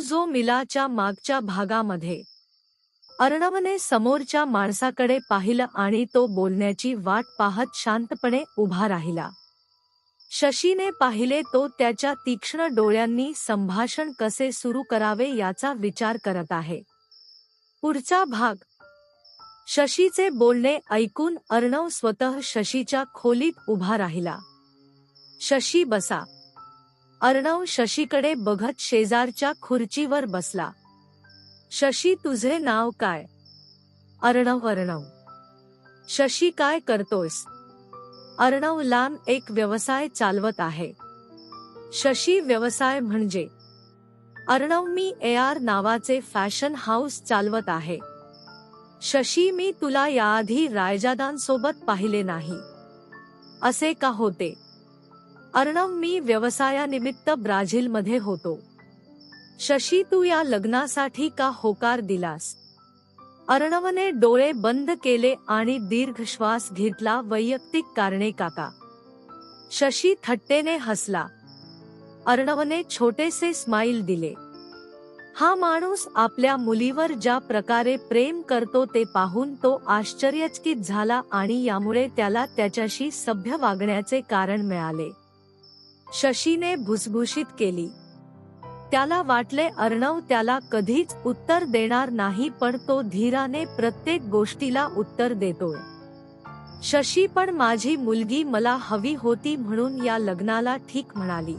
जो मिलाच्या मागच्या भागामध्ये. अर्णवने समोरच्या माणसाकडे पाहिलं आणि तो बोलण्याची वाट पाहत शांतपणे उभा राहिला. शशीने पाहिले तो त्याच्या तीक्ष्ण डोळ्यांनी संभाषण कसे सुरू करावे याचा विचार करत आहे. पुढचा भाग. शशीचे बोलणे ऐकून अर्णव स्वतः शशीच्या खोलीत उभा राहिला. शशी बसा. अर्णव शशीकडे बघत शेजारच्या खुर्चीवर बसला. शशी तुझे नाव काय? अर्णव. अर्णव. शशी काय करतोस? अर्णव लांब एक व्यवसाय चालवत आहे. शशी व्यवसाय म्हणजे? अर्णव मी AR नावाचे फॅशन हाऊस चालवत आहे. शशी मी तुला याआधी रायजादांसोबत पाहिले नाही. असे का होते? अर्णव मी व्यवसायानिमित्त ब्राझीलमध्ये होतो. शशी तू या लग्नासाठी का होकार दिलास? अर्णवने डोळे बंद केले आणि दीर्घ श्वास घेतला. वैयक्तिक कारणे काका. शशी थट्टेने हसला. अर्णवने छोटेसे स्माईल दिले. हा माणूस आपल्या मुलीवर ज्या प्रकारे प्रेम करतो ते पाहून तो आश्चर्यचकित झाला आणि यामुळे त्याला त्याच्याशी सभ्य वागण्याचे कारण मिळाले. शशीने भुसभुशीत केली. त्याला वाटले अर्णव त्याला कधीच उत्तर देणार नाही पण तो धीराने प्रत्येक गोष्टीला उत्तर देतोय. शशी पण माझी मुलगी मला हवी होती म्हणून या लग्नाला ठीक म्हणाली.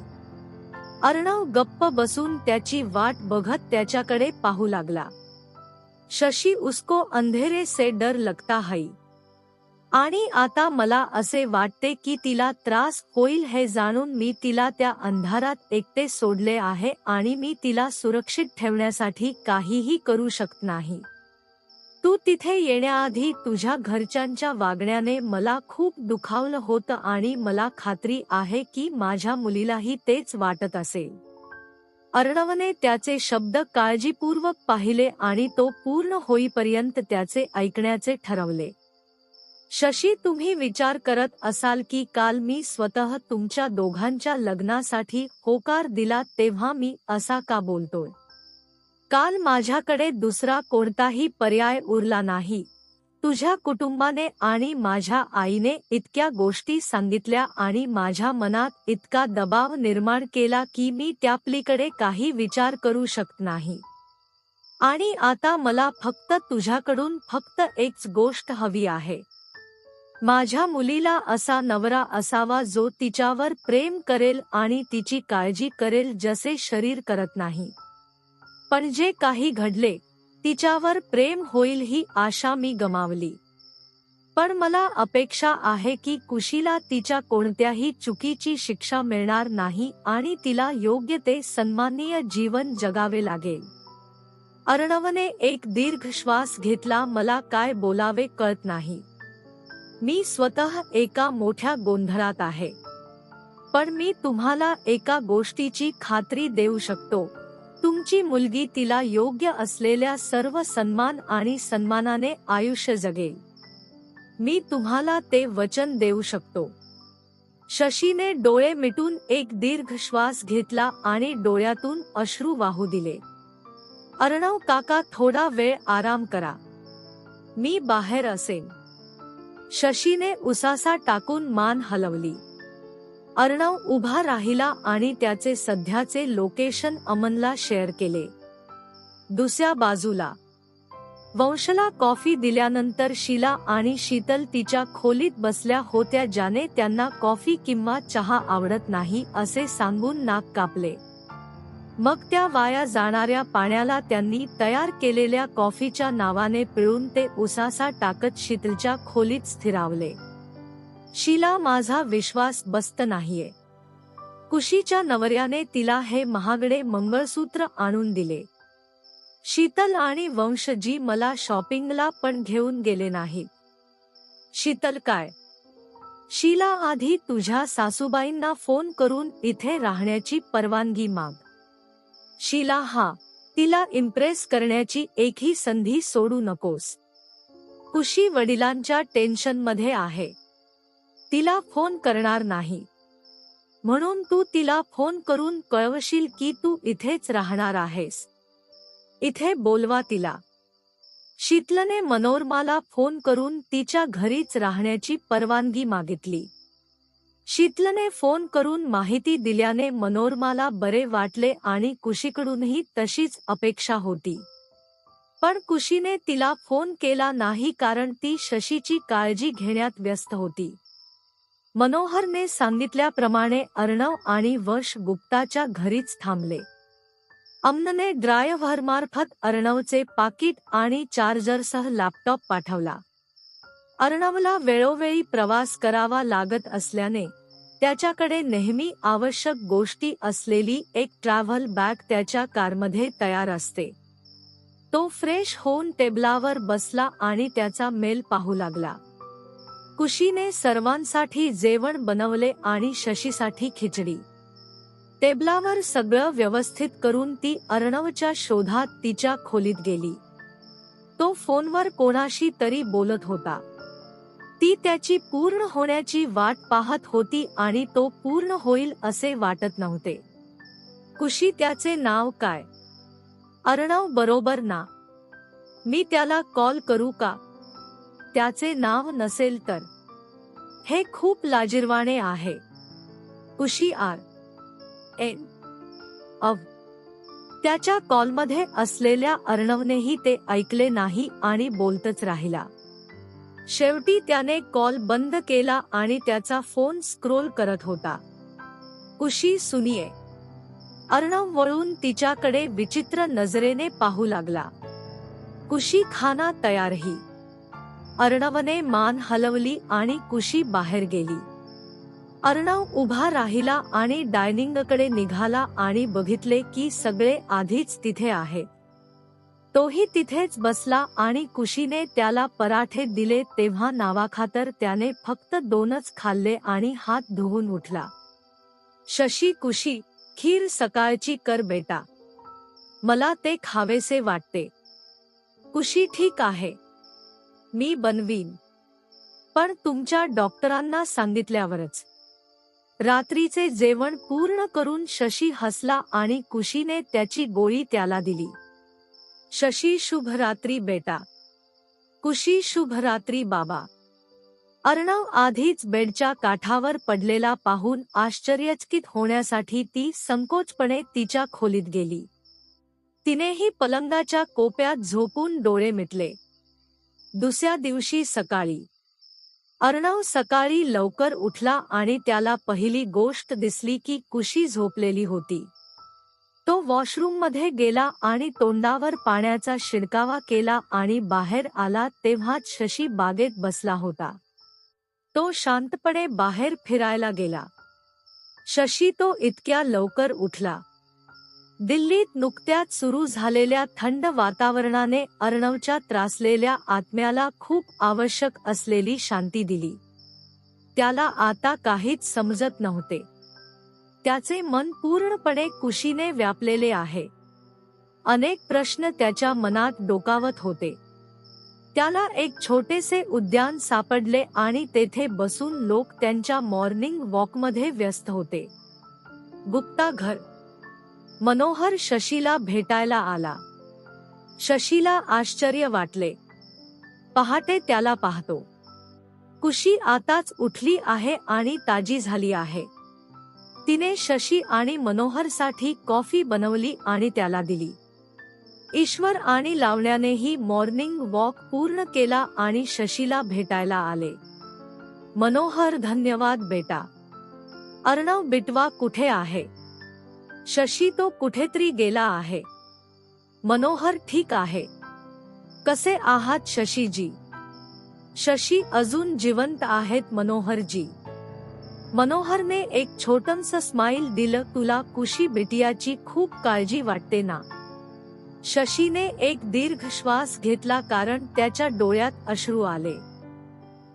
अर्णव गप्प बसून त्याची वाट बघत त्याच्याकडे पाहू लागला. शशी उसको अंधेरे से डर लगता है. आणि आता मला असे वाटते की तिला त्रास होईल हे जाणून मी तिला त्या अंधारात एकटे सोडले आहे आणि मी तिला सुरक्षित ठेवण्यासाठी काहीही करू शकत नाही. तू तिथे येण्याआधी तुझ्या घरच्यांच्या वागण्याने मला खूप दुखावलं होतं आणि मला खात्री आहे की माझ्या मुलीलाही तेच वाटत असेल. अर्णवने त्याचे शब्द काळजीपूर्वक पाहिले आणि तो पूर्ण होईपर्यंत त्याचे ऐकण्याचे ठरवले. शशी तुम्ही विचार करत असाल की काल मी स्वतः तुमच्या दोघांच्या लग्नासाठी होकार दिला तेव्हा मी असा का बोलतोय? काल माझ्याकडे दुसरा कोणताही पर्याय उरला नाही. तुझ्या कुटुंबाने आणि माझ्या आईने इतक्या गोष्टी सांगितल्या आणि माझ्या मनात इतका दबाव निर्माण केला की मी त्यापलीकडे काही विचार करू शकत नाही. आणि आता मला फक्त तुझ्याकडून फक्त एकच गोष्ट हवी आहे. माझ्या मुलीला असा नवरा असावा जो तिच्यावर प्रेम करेल आणि तिची काळजी करेल जसे शरीर करत नाही. पण जे काही घडले तिच्यावर प्रेम होईल ही आशा मी गमावली. पण मला अपेक्षा आहे की कुशीला तिच्या कोणत्याही चुकीची शिक्षा मिळणार नाही आणि तिला योग्य ते सन्माननीय जीवन जगावे लागेल. अर्णवने एक दीर्घ श्वास घेतला. मला काय बोलावे कळत नाही. मी स्वतः एका मोठ्या गोंधळात आहे. पण मी तुम्हाला एका गोष्टीची खात्री देऊ शकतो. तुमची मुलगी तिला योग्य असलेल्या सर्व सन्मान आणि सन्मानाने आयुष्य जगेल. मी तुम्हाला ते वचन देऊ शकतो. शशीने डोळे मिटून एक दीर्घ श्वास घेतला आणि डोळ्यातून अश्रू वाहू दिले. अर्णव काका थोडा वेळ आराम करा. मी बाहेर असेन. शशीने उसासा टाकून मान हलवली. अर्णव उभा राहिला आणि त्याचे सध्याचे लोकेशन अमनला शेअर केले. दुसऱ्या बाजूला वंशला कॉफी दिल्यानंतर शीला आणि शीतल तिच्या खोलीत बसल्या होत्या ज्याने त्यांना कॉफी किंवा चहा आवडत नाही असे सांगून नाक कापले. मग त्या वाया जाणाऱ्या पाण्याला त्यांनी तयार केलेल्या कॉफीच्या नावाने पिळून ते उसासा टाकत शीतलच्या खोलीत स्थिरावले. शीला माझा विश्वास बसत नाहीये. कुशीच्या नवऱ्याने तिला हे महागडे मंगळसूत्र आणून दिले. शीतल आणि वंशजी मला शॉपिंगला पण घेऊन गेले नाहीत. शीतल काय? शीला आधी तुझ्या सासूबाईंना फोन करून इथे राहण्याची परवानगी माग. शीला हा. तिला इम्प्रेस करण्याची एकही संधी सोडू नकोस. कुशी वडिलांच्या टेन्शनमध्ये आहे. तिला फोन करणार नाही. म्हणून तू तिला फोन करून कळवशील की तू इथेच राहणार आहेस. इथे बोलवा तिला. शीतलने मनोरमाला फोन करून तिच्या घरीच राहण्याची परवानगी मागितली. शीतलने फोन करून माहिती दिल्याने मनोरमाला बरे वाटले आणि कुशीकडूनही तशीच अपेक्षा होती. पण कुशीने तिला फोन केला नाही कारण ती शशीची काळजी घेण्यात व्यस्त होती. मनोहरने सांगितल्याप्रमाणे अर्णव आणि वश गुप्ताच्या घरीच थांबले. अमनने ड्रायव्हरमार्फत अर्णवचे पाकीट आणि चार्जरसह लॅपटॉप पाठवला. अर्णवला वेळोवेळी प्रवास करावा लागत असल्याने त्याच्याकडे नेहमी आवश्यक गोष्टी असलेली एक ट्रॅव्हल बॅग त्याच्या कारमध्ये तयार असते. तो फ्रेश होऊन टेबलावर बसला आणि त्याचा मेल पाहू लागला. कुशीने सर्वांसाठी जेवण बनवले आणि शशीसाठी खिचडी. टेबलावर सगळं व्यवस्थित करून ती अर्णवच्या शोधात तिच्या खोलीत गेली. तो फोनवर कोणाशी तरी बोलत होता. ती त्याची पूर्ण होण्याची वाट पाहत होती आणि तो पूर्ण होईल असे वाटत नव्हते. कुशी, त्याचे नाव काय? अर्णव, बरोबर ना? मी त्याला कॉल करू का? त्याचे नाव नसेल तर? हे खूप लाजिरवाणे आहे. कुशी आर एन अव. त्याच्या कॉलमध्ये असलेल्या अर्णवनेही ते ऐकले नाही आणि बोलतच राहिला. शेवटी त्याने कॉल बंद केला आणि त्याचा फोन स्क्रोल करत होता. कुशी, सुनिये. अर्णव वळून तिच्याकडे विचित्र नजरेने पाहू लागला. कुशी, खाना तयारही. अर्णवने मान हलवली आणि कुशी बाहेर गेली. अर्णव उभा राहिला आणि डायनिंगकडे निघाला आणि बघितले की सगळे आधीच तिथे आहे. तोही तिथेच बसला आणि कुशीने त्याला पराठे दिले तेव्हा नावाखातर त्याने फक्त 2च खाल्ले आणि हात धुवून उठला. शशी, कुशी, खीर सकाळची कर बेटा. मला ते खावेसे वाटते. कुशी, ठीक आहे, मी बनवीन. पण तुमच्या डॉक्टरांना सांगितल्यावरच. रात्रीचे जेवण पूर्ण करून शशी हसला आणि कुशीने त्याची गोळी त्याला दिली. शशी, शुभरात्री बेटा. कुशी, शुभरात्री बाबा. अर्णव आधीच बेडच्या काठावर पडलेला पाहून आश्चर्यचकित होण्यासाठी ती संकोचपणे तिच्या खोलीत गेली. तिनेही पलंगाच्या कोपऱ्यात झोपून डोळे मिटले. दुसऱ्या दिवशी सकाळी अर्णव सकाळी लवकर उठला आणि त्याला पहिली गोष्ट दिसली की कुशी झोपलेली होती. तो वॉशरूममध्ये गेला आणि तोंडावर पाण्याचा शिडकावा केला आणि बाहेर आला तेव्हाच शशी बागेत बसला होता. तो शांतपणे बाहेर फिरायला गेला. शशी, तो इतक्या लवकर उठला? दिल्लीत नुकत्याच सुरू झालेल्या थंड वातावरणाने अर्णवच्या त्रासलेल्या आत्म्याला खूप आवश्यक असलेली शांती दिली. त्याला आता काहीच समजत नव्हते. त्याचे मन पूर्णपणे कुशीने व्यापलेले आहे. अनेक प्रश्न त्याच्या मनात डोकावत होते. त्याला एक छोटेसे उद्यान सापडले आणि तेथे बसून लोक त्यांच्या मॉर्निंग वॉकमध्ये व्यस्त होते. गुप्ता घर. मनोहर शशीला भेटायला आला. शशीला आश्चर्य वाटले. पहाटे त्याला पाहतो. कुशी आताच उठली आहे आणि ताजी झाली आहे. तिने शशी आणि मनोहरसाठी कॉफी बनवली आणि त्याला दिली. ईश्वर आणि लावण्यानेही मॉर्निंग वॉक पूर्ण केला आणि शशीला भेटायला आले. मनोहर, धन्यवाद बेटा. अर्णव बिटवा कुठे आहे? शशी, तो कुठेतरी गेला आहे. मनोहर, ठीक आहे. कसे आहात शशीजी? शशी, अजून जिवंत आहेत मनोहरजी. मनोहरने एक छोटंसं स्माइल दिलं. तुला कुशी बिटियाची खूप काळजी वाटते ना? शशीने एक दीर्घ श्वास घेतला कारण त्याच्या डोळ्यात अश्रू आले.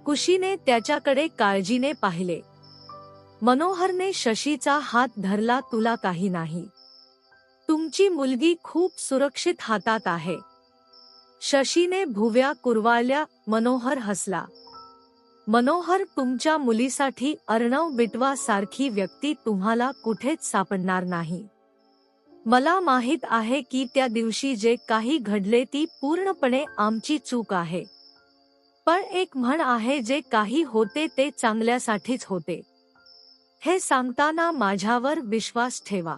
कुशीने त्याच्याकडे काळजीने पाहिले. मनोहरने शशीचा हात धरला. तुला काही नाही. तुमची मुलगी खूप सुरक्षित हातात आहे. शशीने भुवया कुरवाळल्या. मनोहर हसला. मनोहर, तुमच्या मुलीसाठी अर्णव बिटवा सारखी व्यक्ती तुम्हाला कुठेच सापडणार नाही. मला माहित आहे की त्या दिवशी जे काही घडले ती पूर्णपणे आमची चूक आहे. पण एक म्हण आहे, जे काही होते ते चांगल्यासाठीच होते. हे सांगताना माझ्यावर विश्वास ठेवा.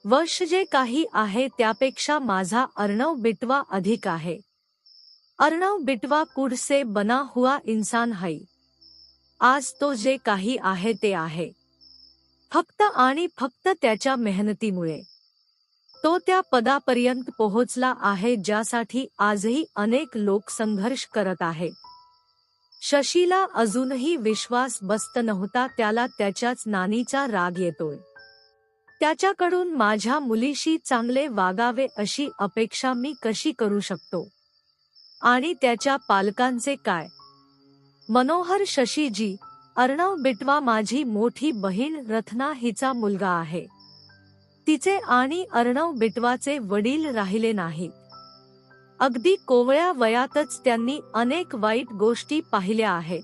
वर्ष जे काही आहे त्यापेक्षा माझा अर्णव बिटवा अधिक आहे. अर्णव बिटवा कुड से बना हुआ इंसान है. आज तो जे काही आहे ते आहे फक्त आणि फक्त त्याच्या मेहनतीमुळे. तो त्या पदापर्यंत पोहोचला आहे ज्यासाठी आजही अनेक लोक संघर्ष करत आहेत. शशीला अजूनही विश्वास बसत नव्हता. त्याला त्याच्याच नानीचा राग येतोय. त्याच्याकडून माझ्या मुलीशी चांगले वागावे अशी अपेक्षा मी कशी करू शकतो? आणि त्याच्या पालकांचे काय? मनोहर शशीजी, अर्णव बिटवा माझी मोठी बहीण रत्ना हिचा मुलगा आहे. तिचे आणि अर्णव बिटवाचे वडील राहिले नाहीत. अगदी कोवळ्या वयातच त्यांनी अनेक वाईट गोष्टी पाहिल्या आहेत.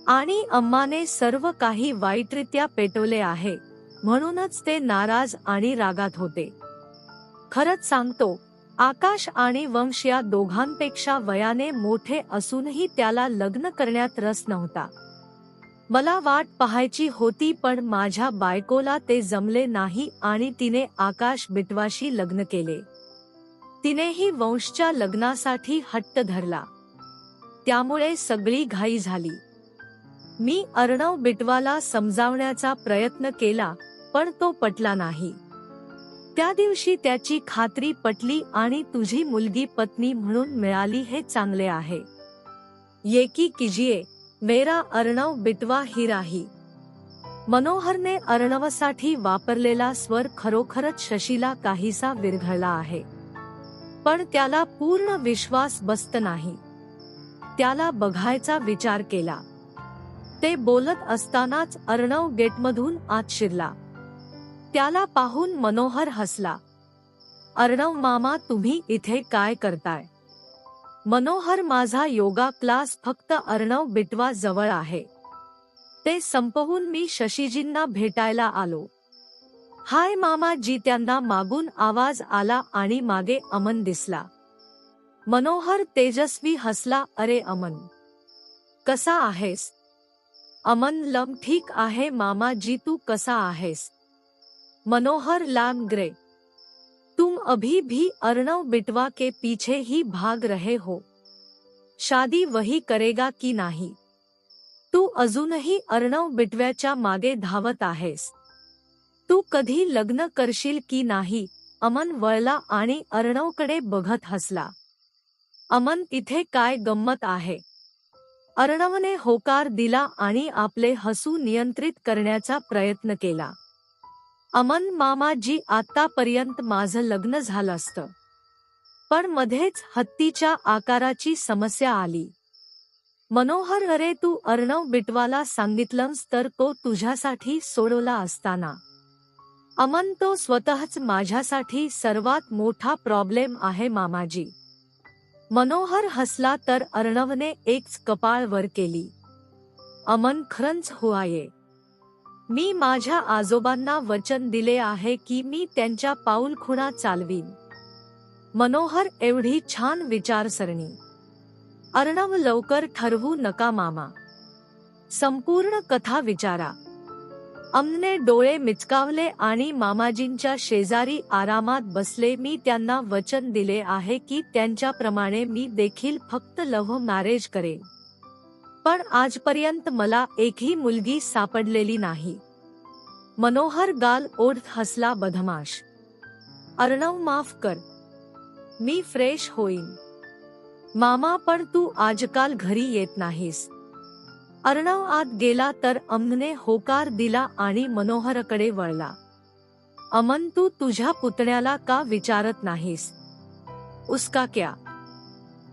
आणि अम्माने सर्व काही वाईटरित्या पेटवले आहे. म्हणूनच ते नाराज आणि रागात होते. खरंच सांगतो, आकाश आणि वंश या दोघांपेक्षा वयाने मोठे असूनही त्याला लग्न करण्यात रस नव्हता. मला वाट पाहायची होती, पण माझ्या बायकोला ते जमले नाही आणि तिने आकाश बिटवाशी लग्न केले. तिनेही वंशच्या लग्नासाठी हट्ट धरला. त्यामुळे सगळी घाई झाली. मी अर्णव बिटवाला समजावण्याचा प्रयत्न केला, पण तो पटला नाही. त्या दिवशी त्याची खात्री पटली आणि तुझी मुलगी पत्नी म्हणून मिळाली हे चांगले आहे. ये की कीजिए, मेरा अर्णव बिटवा ही राही. मनोहरने अर्णवसाठी वापरलेला स्वर खरोखरच शशीला काहीसा विरघळला आहे. पण त्याला पूर्ण विश्वास बसत नाही. त्याला बघायचा विचार केला. ते बोलत असतानाच अर्णव गेटमधून आत शिरला. त्याला पाहून मनोहर हसला. अर्णव मामा, तुम्ही इथे काय करताय? मनोहर, माझा योगा क्लास फक्त अर्णव बिटवा जवळ आहे. ते संपवून मी शशीजींना भेटायला आलो. हाय मामाजी, त्यांना मागून आवाज आला आणि मागे अमन दिसला. मनोहर तेजस्वी हसला. अरे अमन, कसा आहेस? अमन लम ठीक आहे मामाजी, तू कसा आहेस? मनोहर लैम ग्रे. तुम अभी भी अर्णव बिटवा के पीछे ही भाग रहे हो. शादी वही करेगा की नाही? तू अजूनही अर्णव बिटव्याच्या मागे धावत आहेस. तू कधी लग्न करशील की नाही? अमन वळला आणि अर्णवकडे बघत हसला. अमन, इथे काय गंमत आहे? अर्णवने होकार दिला आणि आपले हसू नियंत्रित करण्याचा प्रयत्न केला. अमन मामाजी, आतापर्यंत माझं लग्न झालं असतं, पण मध्येच हत्तीच्या आकाराची समस्या आली. मनोहर, अरे तू अर्णव बिटवाला सांगितलंस तर तो तुझ्यासाठी सोडवला असताना. अमन, तो स्वतःच माझ्यासाठी सर्वात मोठा प्रॉब्लेम आहे मामाजी. मनोहर हसला तर अर्णवने एकच कपाळ वर केली. अमन, खरंच हुआये. मी माझ्या आजोबांना वचन दिले आहे की मी त्यांच्या पाऊलखुणा चालवीन. मनोहर, एवढी छान विचारसरणी. अर्णव, लवकर ठरवू नका मामा. संपूर्ण कथा विचारा. अमने डोळे मिचकावले आणि मामाजींच्या शेजारी आरामात बसले. मी त्यांना वचन दिले आहे की त्यांच्याप्रमाणे मी देखील फक्त लव्ह मॅरेज करेन. पण आजपर्यंत मला एकही मुलगी सापडलेली नाही. मनोहर गाल ओढत हसला. बदमाश. अर्णव, माफ कर. मी फ्रेश होईन. मामा, पण तू आजकाल घरी येत नाहीस. अर्णव आत गेला तर अमनने होकार दिला आणि मनोहरकडे वळला. अमन, तू तुझ्या पुतण्याला का विचारत नाहीस? उसका क्या?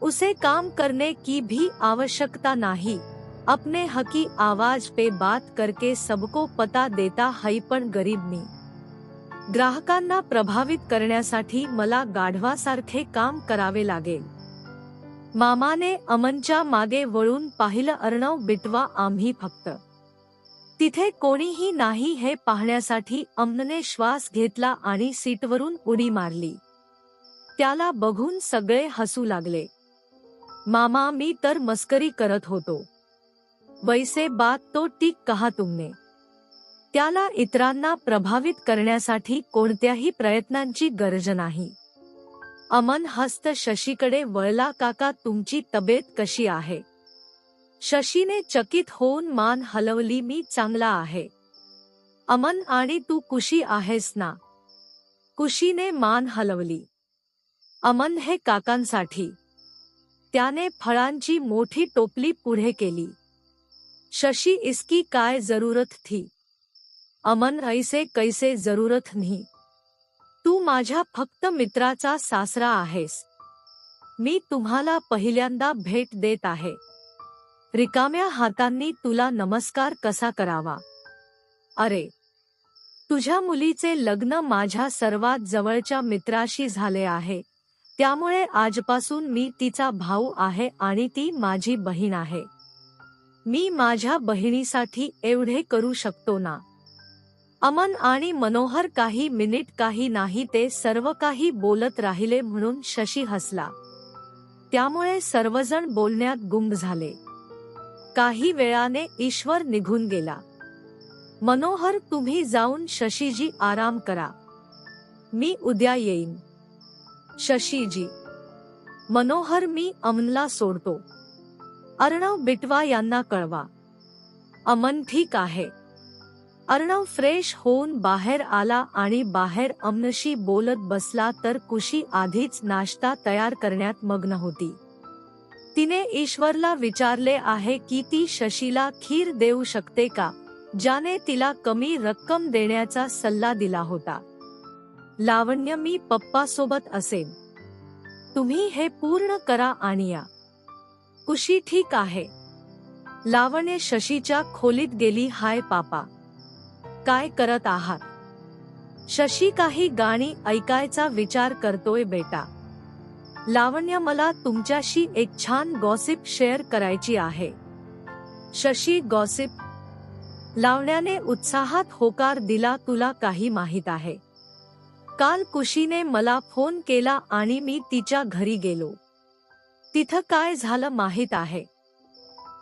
उसे काम करने की भी आवश्यकता नहीं. अपने हकी आवाज पे बात करके सबको पता देता है. पण गरीब मी. ग्राहकांना प्रभावित करण्यासाठी मला गाढवासारखे काम करावे लागेल. मामाने अमनच्या मागे वळून पाहिलं. अर्णव बिटवा, आम्ही फक्त तिथे कोणीही नाही हे पाहण्यासाठी अमनने श्वास घेतला आणि सीटवरून उडी मारली. त्याला बघून सगळे हसू लागले. मामा, मी तर मस्करी करत होतो. वैसे बात तो ठीक कहा तुमने. त्याला इतरांना प्रभावित करण्यासाठी कोणत्याही प्रयत्नांची गरज नाही. अमन हस्त शशीकडे वळला. काका, तुमची तब्येत कशी आहे? शशीने चकित होऊन मान हलवली. मी चांगला आहे. अमन, आणि तू खुशी आहेस ना? खुशीने मान हलवली. अमन, हे काकांसाठी. त्याने फळांची मोठी टोपली पुढे केली. शशी, इसकी काय जरूरत थी? अमन, ऐसे कैसे जरूरत नहीं. तू माझ्या फक्त मित्राचा सासरा आहेस. मी तुम्हाला पहिल्यांदा भेट देत आहे. रिकाम्या हातांनी तुला नमस्कार कसा करावा? अरे, तुझ्या मुलीचे लग्न माझ्या सर्वात जवळच्या मित्राशी झाले आहे, त्यामुळे आजपासून मी तिचा भाऊ आहे आणि ती माझी बहीण आहे. मी माझ्या बहिणीसाठी एवढे करू शकतो ना? अमन आणि मनोहर काही मिनिट काही नाही ते सर्व काही बोलत राहिले म्हणून शशी हसला. त्यामुळे सर्वजण बोलण्यात गुंग झाले. काही वेळाने ईश्वर निघून गेला. मनोहर, तुम्ही जाऊन शशीजी आराम करा. मी उद्या येईन. शशीजी. मनोहर, मी अमनला सोडतो. अर्णव बिटवा यांना कळवा. अमन, ठीक आहे. अर्णव फ्रेश होऊन बाहेर आला आणि बाहेर अमनशी बोलत बसला तर खुशी आधीच नाश्ता तयार करण्यात मग्न होती. तिने ईश्वरला विचारले आहे की ती शशीला खीर देऊ शकते का, ज्याने तिला कमी रक्कम देण्याचा सल्ला दिला होता. लावण्य, मी पप्पासोबत असेन. तुम्ही हे पूर्ण करा आणि या. खुशी, ठीक आहे. लावण्य शशीच्या खोलीत गेली. हाय पापा, काय करत आहात? शशी, काही गाणी ऐकायचा विचार करतोय बेटा. लावण्य, मला तुमच्याशी एक छान गॉसिप शेअर करायची आहे. शशी, गॉसिप? लावण्याने उत्साहात होकार दिला. तुला काही माहित आहे? काल खुशीने मला फोन केला आणि मी तिच्या घरी गेलो. तिथं काय झालं माहित आहे?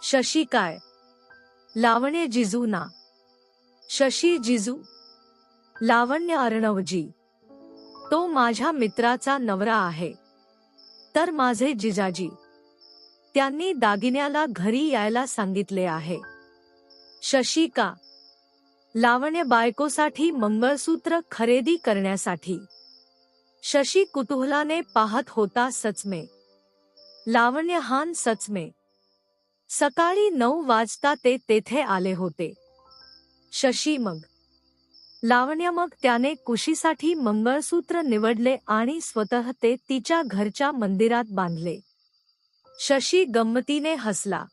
शशी, काय? लावण्य, जिजू ना. शशी, जिजू? लावण्य, अर्णवजी. तो माझ्या मित्राचा नवरा आहे. तर माझे जिजाजी. त्यांनी दागिन्याला घरी यायला सांगितले आहे. शशी, का? लावण्य, बायकोसाठी मंगळसूत्र खरेदी करण्यासाठी. शशी कुतूहलाने पाहत होता. सचमे? लावण्य, हान, सचमे. सकाळी 9 वाजता ते तेथे आले होते. शशी, मग? लावण्य, मग त्याने खुशीसाठी मंगळसूत्र निवडले आणि स्वतः ते तिच्या घरच्या मंदिरात बांधले. शशी गंमतीने हसला.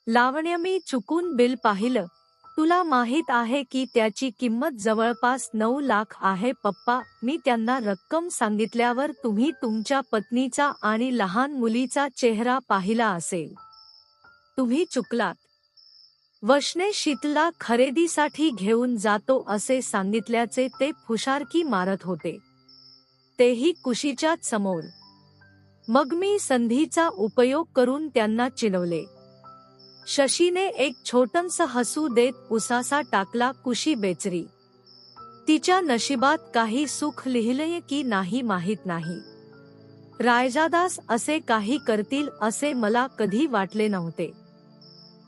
लावण्य, मी चुकून बिल पाहिलं. तुला माहित आहे की त्याची किंमत जवळपास 9 लाख आहे. पप्पा, मी त्यांना रक्कम सांगितल्यावर तुम्ही तुमच्या पत्नीचा आणि लहान मुलीचा चेहरा पाहिला असेल. तुम्ही चुकलात. वशने शीतलला खरेदीसाठी घेऊन जातो असे सांगितल्याचे ते फुशारकी मारत होते, तेही खुशीच्याच समोर. मग मी संधीचा उपयोग करून त्यांना चिडवले. शशीने एक छोटंसं हसू देत उसासा टाकला. खुशी बेचरी. तिच्या नशिबात काही सुख लिहिलंय की नाही माहीत नाही. रायजादास असे काही करतील असे मला कधी वाटले नव्हते.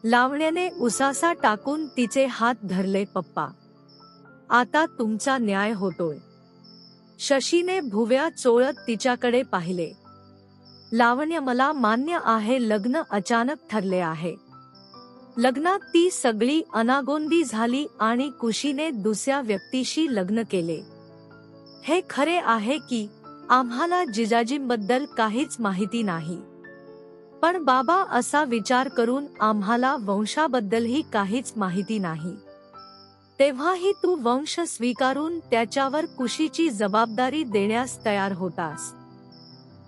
लावण्याने उसासा टाकून तिचे हात धरले. पप्पा, आता तुमचा न्याय होतोय. शशीने भुवया चोळत तिच्याकडे पाहिले. लावण्य, मला मान्य आहे लग्न अचानक ठरले आहे. लग्नात ती सगळी अनागोंदी झाली आणि खुशीने दुसऱ्या व्यक्तीशी लग्न केले. हे खरे आहे की आम्हाला जिजाजींबद्दल काहीच माहिती नाही. पण बाबा, असा विचार करून आम्हाला वंशाबद्दलही काहीच माहिती नाही. तेव्हाही तू वंश स्वीकारून त्याच्यावर खुशीची जबाबदारी देण्यास तयार होतास.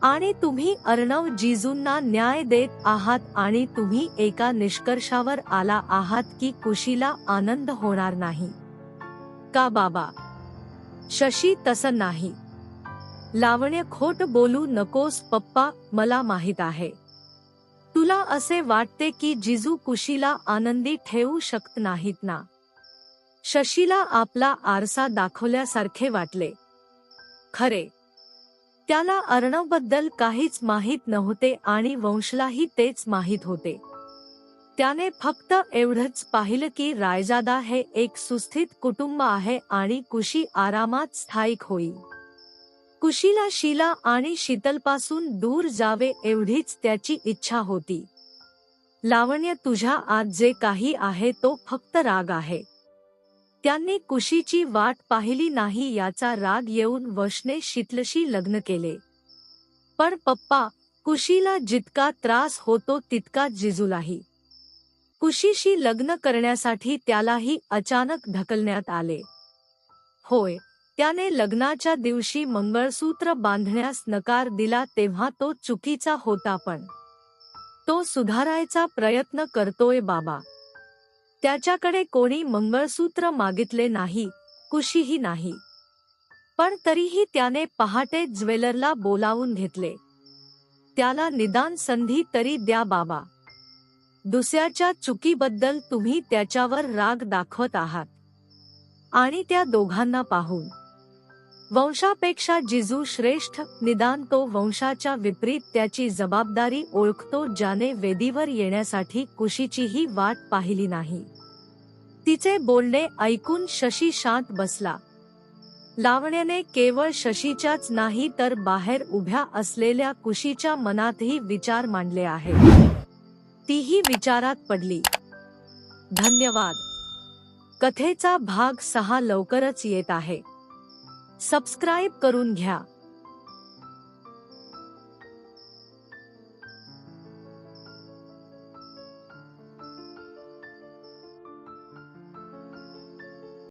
आणि तुम्ही अर्णव जिजूंना न्याय देत आहात आणि तुम्ही एका निष्कर्षावर आला आहात की कुशीला आनंद होणार नाही का बाबा? शशी तसं नाही. लावण्य खोट बोलू नकोस पप्पा, मला माहित आहे. तुला असे वाटते की जिजू कुशीला आनंदी ठेवू शकत नाहीत ना? शशीला आपला आरसा दाखवल्यासारखे वाटले. खरे त्याला अर्णवबद्दल काहीच माहीत नव्हते आणि वंशलाही तेच माहीत होते. त्याने फक्त एवढंच पाहिलं की रायजादा हे एक सुस्थित कुटुंब आहे आणि कुशी आरामात स्थायिक होईल. कुशीला शीला आणि शीतलपासून दूर जावे एवढीच त्याची इच्छा होती. लावण्य, तुझ्या आत जे काही आहे तो फक्त राग आहे. त्यांनी कुशीची वाट पाहिली नाही याचा राग येऊन वशने शीतलशी लग्न केले. पण पप्पा, कुशीला जितका त्रास होतो तितका जिजूलाही. कुशीशी लग्न करण्यासाठी त्यालाही अचानक ढकलण्यात आले. होय, त्याने लग्नाच्या दिवशी मंगळसूत्र बांधण्यास नकार दिला तेव्हा तो चुकीचा होता, पण तो सुधारायचा प्रयत्न करतोय बाबा. त्याच्याकडे कोणी मंगळसूत्र मागितले नाही, कुशीही नाही. पण तरीही त्याने पहाटे ज्वेलरला बोलावून घेतले. त्याला निदान संधी तरी द्या बाबा. दुसऱ्याच्या चुकीबद्दल तुम्ही त्याच्यावर राग दाखवत आहात. आणि त्या दोघांना पाहून वंशापेक्षा जिजू श्रेष्ठ, निदान तो वंशाच्या विपरीत त्याची जबाबदारी ओळखतो, ज्याने वेदीवर येण्यासाठी कुशीचीही वाट पाहिली नाही. तिचे बोलणे ऐकून शशी शांत बसला. लावण्याने केवळ शशीच्याच नाही तर बाहेर उभ्या असलेल्या कुशीच्या मनातही विचार मांडले आहेत. तीही विचारात पडली. धन्यवाद. कथेचा भाग 6 लवकरच येत आहे. सबस्क्राईब करून घ्या.